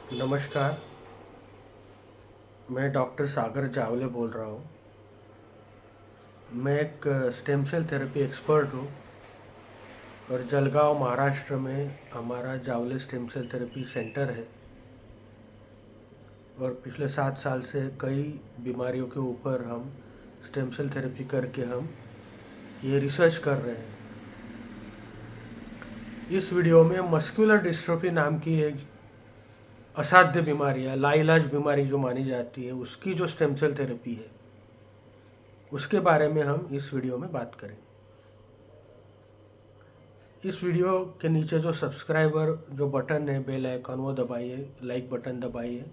नमस्कार। मैं डॉक्टर सागर जावले बोल रहा हूँ। मैं एक स्टेम सेल थेरेपी एक्सपर्ट हूँ और जलगांव महाराष्ट्र में हमारा जावले स्टेम सेल थेरेपी सेंटर है और पिछले 7 साल से कई बीमारियों के ऊपर हम स्टेम सेल थेरेपी करके हम ये रिसर्च कर रहे हैं। इस वीडियो में मस्कुलर डिस्ट्रोफी नाम की एक असाध्य बीमारी है, लाइलाज बीमारी जो मानी जाती है, उसकी जो स्टेम सेल थेरेपी है उसके बारे में हम इस वीडियो में बात करें। इस वीडियो के नीचे जो सब्सक्राइबर जो बटन है, बेल आइकन, वो दबाइए, लाइक बटन दबाइए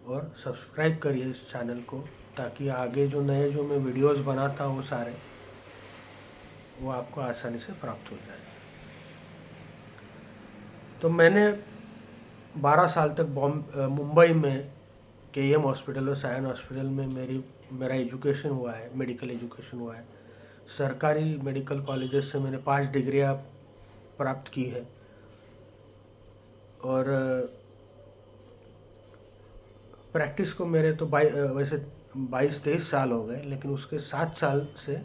और सब्सक्राइब करिए इस चैनल को, ताकि आगे जो मैं वीडियोस बनाता हूँ सारे वो आपको आसानी से प्राप्त हो जाए। तो मैंने 12 साल तक मुंबई में KM हॉस्पिटल और सायन हॉस्पिटल में मेरा एजुकेशन हुआ है, मेडिकल एजुकेशन हुआ है। सरकारी मेडिकल कॉलेजेस से मैंने 5 डिग्रियाँ प्राप्त की है और प्रैक्टिस को मेरे तो वैसे 22-23 साल हो गए, लेकिन उसके 7 साल से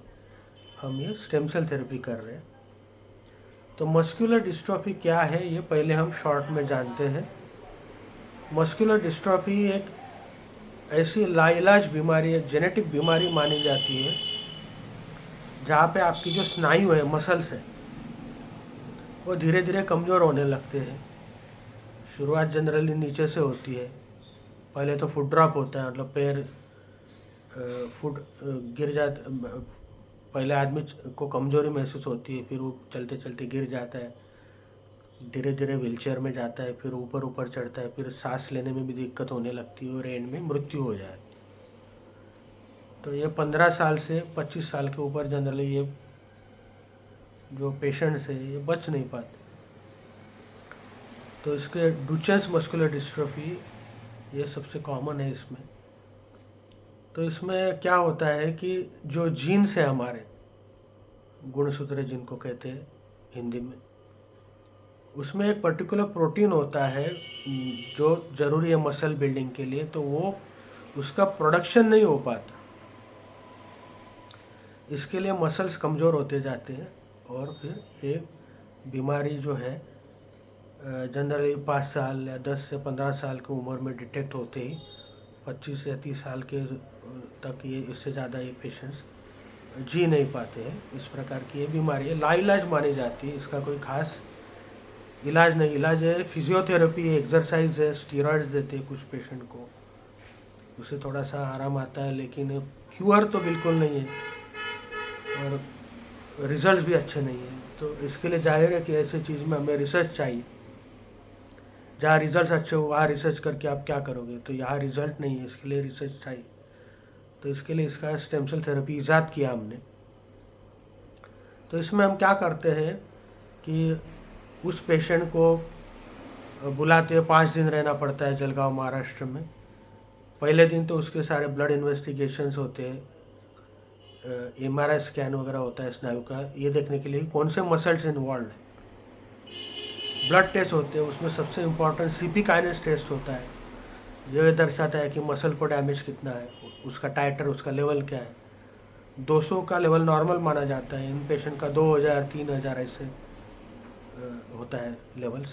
हम ये स्टेम सेल थेरेपी कर रहे हैं। तो मस्कुलर डिस्ट्रॉफी क्या है ये पहले हम शॉर्ट में जानते हैं। मस्कुलर डिस्ट्रॉफी एक ऐसी लाइलाज बीमारी है, जेनेटिक बीमारी मानी जाती है, जहाँ पे आपकी जो स्नायु है, मसल्स है, वो धीरे धीरे कमज़ोर होने लगते हैं। शुरुआत जनरली नीचे से होती है। पहले तो फुट ड्रॉप होता है, मतलब पैर फुट गिर जाता। पहले आदमी को कमज़ोरी महसूस होती है, फिर वो चलते चलते गिर जाता है, धीरे धीरे व्हीलचेयर में जाता है, फिर ऊपर ऊपर चढ़ता है, फिर सांस लेने में भी दिक्कत होने लगती है और एंड में मृत्यु हो जाए। तो ये 15 साल से 25 साल के ऊपर जनरली ये जो पेशेंट्स है ये बच नहीं पाते। तो इसके डुचेन्स मस्कुलर डिस्ट्रोफी ये सबसे कॉमन है इसमें। तो इसमें क्या होता है कि जो जीन्स है हमारे, गुणसूत्र जिनको कहते हैं हिंदी में, उसमें एक पर्टिकुलर प्रोटीन होता है जो ज़रूरी है मसल बिल्डिंग के लिए, तो वो उसका प्रोडक्शन नहीं हो पाता। इसके लिए मसल्स कमज़ोर होते जाते हैं और फिर ये बीमारी जो है जनरली 5 साल या 10 से 15 साल की उम्र में डिटेक्ट होते ही 25 या 30 साल के तक ये इससे ज़्यादा ये पेशेंट्स जी नहीं पाते हैं। इस प्रकार की ये बीमारी है, लाइलाज मानी जाती है। इसका कोई खास इलाज नहीं। इलाज है फिजियोथेरेपी है, एक्सरसाइज है, स्टीरॉइड्स देते हैं कुछ पेशेंट को, उससे थोड़ा सा आराम आता है, लेकिन क्यूअर तो बिल्कुल नहीं है और रिजल्ट भी अच्छे नहीं हैं। तो इसके लिए जाहिर है कि ऐसी चीज़ में हमें रिसर्च चाहिए। जहाँ रिजल्ट अच्छे हो वहाँ रिसर्च करके आप क्या करोगे, तो यहाँ रिजल्ट नहीं है, इसके लिए रिसर्च चाहिए। तो इसके लिए इसका स्टेम सेल थेरेपी ईजाद किया हमने। तो इसमें हम क्या करते हैं कि उस पेशेंट को बुलाते हैं, 5 दिन रहना पड़ता है जलगांव महाराष्ट्र में। पहले दिन तो उसके सारे ब्लड इन्वेस्टिगेशंस होते हैं, MRI स्कैन वगैरह होता है स्नायु का, ये देखने के लिए कौन से मसल्स इन्वॉल्व है। ब्लड टेस्ट होते हैं, उसमें सबसे इम्पॉर्टेंट CP काइनेस टेस्ट होता है, जो ये दर्शाता है कि मसल को डैमेज कितना है, उसका टाइटर, उसका लेवल क्या है। 200 का लेवल नॉर्मल माना जाता है, इन पेशेंट का 2000 3000 ऐसे होता है लेवल्स।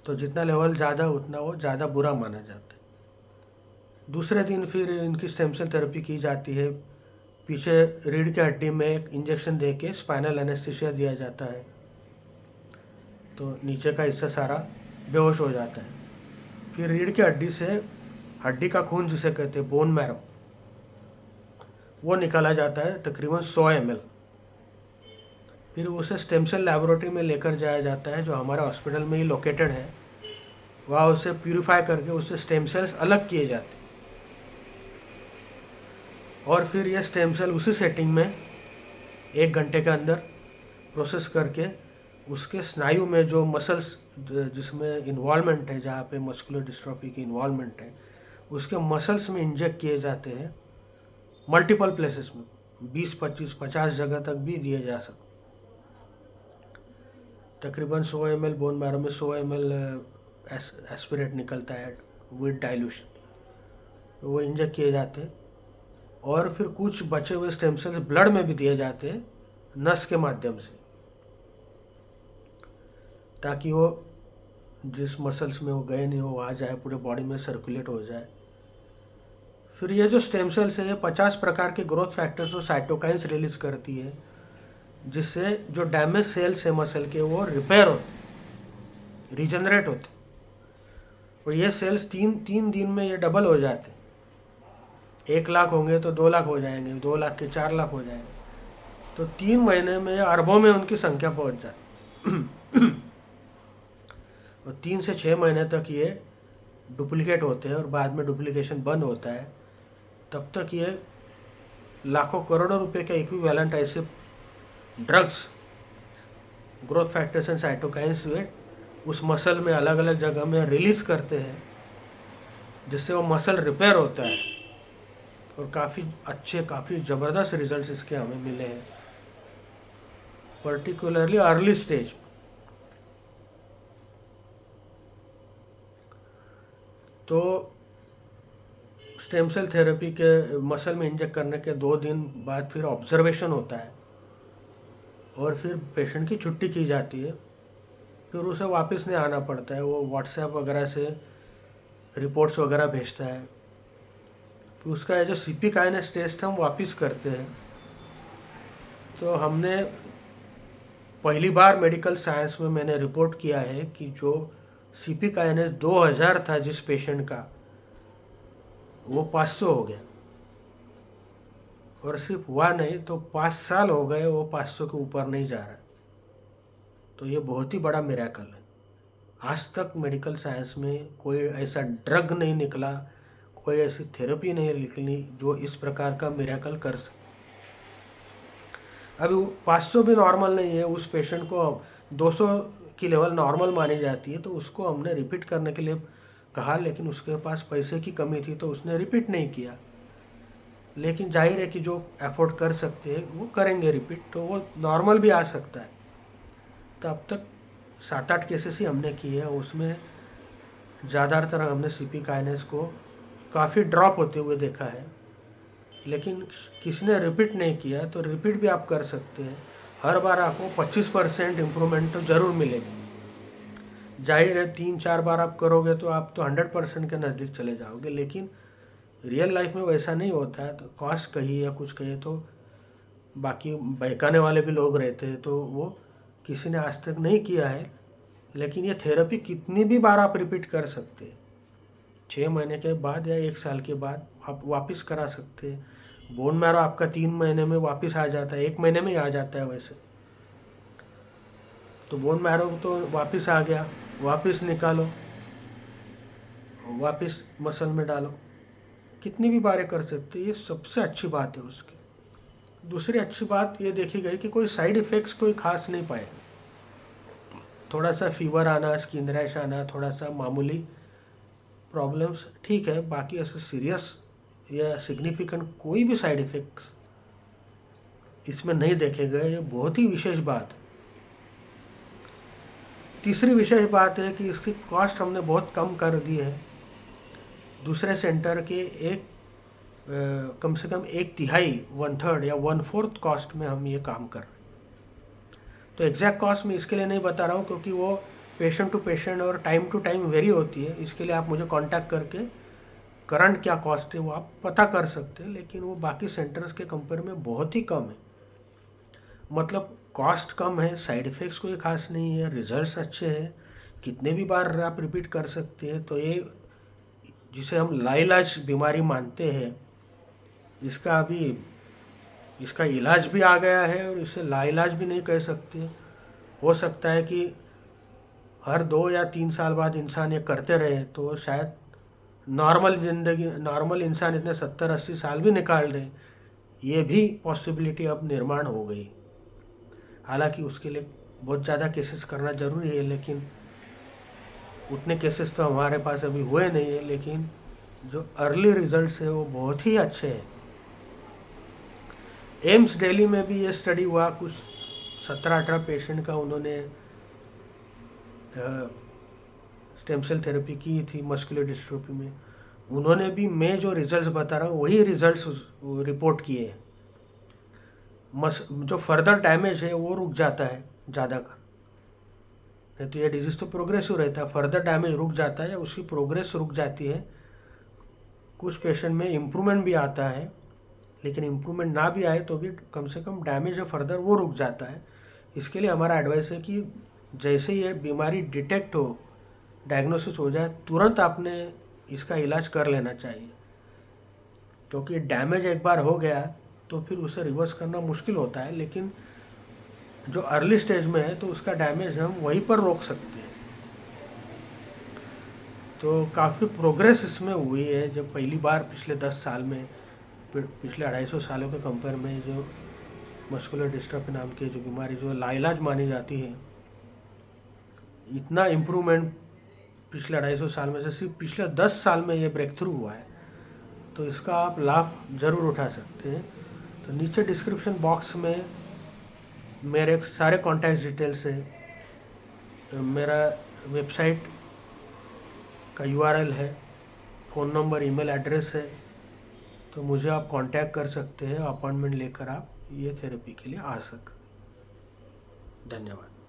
तो जितना लेवल ज़्यादा उतना वो ज़्यादा बुरा माना जाता है। दूसरे दिन फिर इनकी स्टेम सेल थेरेपी की जाती है। पीछे रीढ़ की हड्डी में एक इंजेक्शन दे के स्पाइनल एनेस्थीसिया दिया जाता है, तो नीचे का हिस्सा सारा बेहोश हो जाता है। फिर रीढ़ की हड्डी से हड्डी का खून जिसे कहते हैं बोन मैरो, वो निकाला जाता है तकरीबन 100 ml। फिर उसे स्टेम सेल लेबोरेटरी में लेकर जाया जाता है, जो हमारे हॉस्पिटल में ही लोकेटेड है। वहाँ उसे प्यूरिफाई करके उससे स्टेम सेल्स अलग किए जाते हैं और फिर ये स्टेम सेल उसी सेटिंग में 1 घंटे के अंदर प्रोसेस करके उसके स्नायु में जो मसल्स जिसमें इन्वॉल्वमेंट है, जहाँ पे मस्कुलर डिस्ट्रॉफी की इन्वॉल्वमेंट है, उसके मसल्स में इंजेक्ट किए जाते हैं मल्टीपल प्लेसेस में, 20 25 50 जगह तक भी दिए जा सकते। तकरीबन 100 ml बोन मैरो में 100 ml एस्पिरेट निकलता है विद डाइल्यूशन, वो इंजेक्ट किए जाते हैं। और फिर कुछ बचे हुए स्टेम सेल्स ब्लड में भी दिए जाते हैं नस के माध्यम से, ताकि वो जिस मसल्स में वो गए नहीं वो आ जाए, पूरे बॉडी में सर्कुलेट हो जाए। फिर ये जो स्टेम सेल्स है ये 50 प्रकार के ग्रोथ फैक्टर्स और साइटोकाइंस रिलीज करती है, जिससे जो डैमेज सेल्स है मसल के वो रिपेयर होते, रीजनरेट होते। और ये सेल्स तीन दिन में ये डबल हो जाते। 1 लाख होंगे तो 2 लाख हो जाएंगे, 2 लाख के 4 लाख हो जाएंगे, तो 3 महीने में अरबों में उनकी संख्या पहुंच जाती। और 3 से 6 महीने तक ये डुप्लीकेट होते हैं और बाद में डुप्लीकेशन बंद होता है। तब तक ये लाखों करोड़ों रुपए के इक्विवेलेंट ऐसे drugs, growth factors and cytokines उस मसल में अलग अलग जगह में रिलीज करते हैं, जिससे वो मसल रिपेयर होता है। और काफ़ी अच्छे, काफ़ी ज़बरदस्त रिजल्ट्स इसके हमें मिले हैं, पर्टिकुलरली अर्ली स्टेज। तो स्टेम सेल थेरेपी के मसल में इंजेक्ट करने के 2 दिन बाद फिर ऑब्जर्वेशन होता है और फिर पेशेंट की छुट्टी की जाती है। फिर उसे वापस नहीं आना पड़ता है, वो व्हाट्सएप वगैरह से रिपोर्ट्स वगैरह भेजता है। तो उसका ये जो सीपी काइनेस टेस्ट हम वापस करते हैं। तो हमने पहली बार मेडिकल साइंस में मैंने रिपोर्ट किया है कि जो सीपी काइनेस 2000 था जिस पेशेंट का, वो 500 हो गया। और सिर्फ हुआ नहीं तो 5 साल हो गए वो 500 के ऊपर नहीं जा रहा। तो ये बहुत ही बड़ा मिरेकल है। आज तक मेडिकल साइंस में कोई ऐसा ड्रग नहीं निकला, कोई ऐसी थेरेपी नहीं निकली जो इस प्रकार का मिरेकल कर सके। अभी 500 भी नॉर्मल नहीं है, उस पेशेंट को 200 की लेवल नॉर्मल मानी जाती है। तो उसको हमने रिपीट करने के लिए कहा, लेकिन उसके पास पैसे की कमी थी तो उसने रिपीट नहीं किया। लेकिन जाहिर है कि जो अफोर्ड कर सकते हैं वो करेंगे रिपीट, तो वो नॉर्मल भी आ सकता है। तो अब तक 7-8 केसेस ही हमने किए हैं, उसमें ज़्यादातर हमने सीपी काइनेस को काफ़ी ड्रॉप होते हुए देखा है। लेकिन किसी ने रिपीट नहीं किया तो रिपीट भी आप कर सकते हैं। हर बार आपको 25% इम्प्रूवमेंट तो ज़रूर मिलेगी। जाहिर है 3-4 बार आप करोगे तो आप तो 100% के नज़दीक चले जाओगे, लेकिन रियल लाइफ में वैसा नहीं होता है। तो कॉस्ट कहिए या कुछ कहिए, तो बाकी बहकाने वाले भी लोग रहते हैं, तो वो किसी ने आज तक नहीं किया है। लेकिन ये थेरेपी कितनी भी बार आप रिपीट कर सकते हैं। 6 महीने के बाद या 1 साल के बाद आप वापस करा सकते हैं। बोन मैरो आपका 3 महीने में वापस आ जाता है, 1 महीने में ही आ जाता है वैसे। तो बोन मैरो तो वापस आ गया, वापस निकालो, वापस मसल में डालो, कितनी भी बारें कर सकते हैं। ये सबसे अच्छी बात है उसकी। दूसरी अच्छी बात ये देखी गई कि कोई साइड इफ़ेक्ट्स कोई खास नहीं पाए। थोड़ा सा फीवर आना, स्किन रैश आना, थोड़ा सा मामूली प्रॉब्लम्स ठीक है, बाकी ऐसे सीरियस या सिग्निफिकेंट कोई भी साइड इफ़ेक्ट्स इसमें नहीं देखे गए। ये बहुत ही विशेष बात है। तीसरी विशेष बात है कि इसकी कॉस्ट हमने बहुत कम कर दी है। दूसरे सेंटर के कम से कम 1/3, 1/3 या 1/4 कॉस्ट में हम ये काम कर रहे हैं। तो एग्जैक्ट कॉस्ट मैं इसके लिए नहीं बता रहा हूँ, क्योंकि वो पेशेंट टू पेशेंट और टाइम टू टाइम वेरी होती है। इसके लिए आप मुझे कांटेक्ट करके करंट क्या कॉस्ट है वो आप पता कर सकते हैं। लेकिन वो बाकी सेंटर्स के कंपेयर में बहुत ही कम है। मतलब कॉस्ट कम है, साइड इफ़ेक्ट्स कोई खास नहीं है, रिजल्ट्स अच्छे हैं, कितने भी बार आप रिपीट कर सकते हैं। तो ये जिसे हम लाइलाज बीमारी मानते हैं, इसका इलाज भी आ गया है और इसे लाइलाज भी नहीं कह सकते। हो सकता है कि हर 2 या 3 साल बाद इंसान ये करते रहे तो शायद नॉर्मल इंसान इतने 70-80 साल भी निकाल दे, ये भी पॉसिबिलिटी अब निर्माण हो गई। हालांकि उसके लिए बहुत ज़्यादा केसेस करना ज़रूरी है, लेकिन उतने केसेस तो हमारे पास अभी हुए नहीं है। लेकिन जो अर्ली रिजल्ट्स है वो बहुत ही अच्छे हैं। एम्स दिल्ली में भी ये स्टडी हुआ, कुछ 17-18 पेशेंट का उन्होंने स्टेम सेल थेरेपी की थी मस्कुलर डिस्ट्रोफी में, उन्होंने भी मैं जो रिजल्ट्स बता रहा हूँ वही रिजल्ट्स रिपोर्ट किए हैं। जो फर्दर डैमेज है वो रुक जाता है ज़्यादा का, नहीं तो ये डिजीज़ तो प्रोग्रेसिव रहता है, फर्दर डैमेज रुक जाता है, उसकी प्रोग्रेस रुक जाती है। कुछ पेशेंट में इम्प्रूवमेंट भी आता है, लेकिन इम्प्रूवमेंट ना भी आए तो भी कम से कम डैमेज है फर्दर वो रुक जाता है। इसके लिए हमारा एडवाइस है कि जैसे ये बीमारी डिटेक्ट हो, डायग्नोसिस हो जाए, तुरंत आपने इसका इलाज कर लेना चाहिए, क्योंकि डैमेज एक बार हो गया तो फिर उसे रिवर्स करना मुश्किल होता है। लेकिन जो अर्ली स्टेज में है तो उसका डैमेज हम वहीं पर रोक सकते हैं। तो काफ़ी प्रोग्रेस इसमें हुई है। जब पहली बार पिछले 10 साल में, पिछले 250 सालों के कंपेयर में जो मस्कुलर डिस्ट्रॉफी नाम की जो बीमारी जो लाइलाज मानी जाती है, इतना इम्प्रूवमेंट पिछले 250 साल में से सिर्फ पिछले 10 साल में ये ब्रेक थ्रू हुआ है। तो इसका आप लाभ ज़रूर उठा सकते हैं। तो नीचे डिस्क्रिप्शन बॉक्स में मेरे सारे कॉन्टैक्ट डिटेल्स है, मेरा वेबसाइट का URL है, फ़ोन नंबर, ईमेल एड्रेस है, तो मुझे आप कांटेक्ट कर सकते हैं। अपॉइंटमेंट लेकर आप ये थेरेपी के लिए आ सकते। धन्यवाद।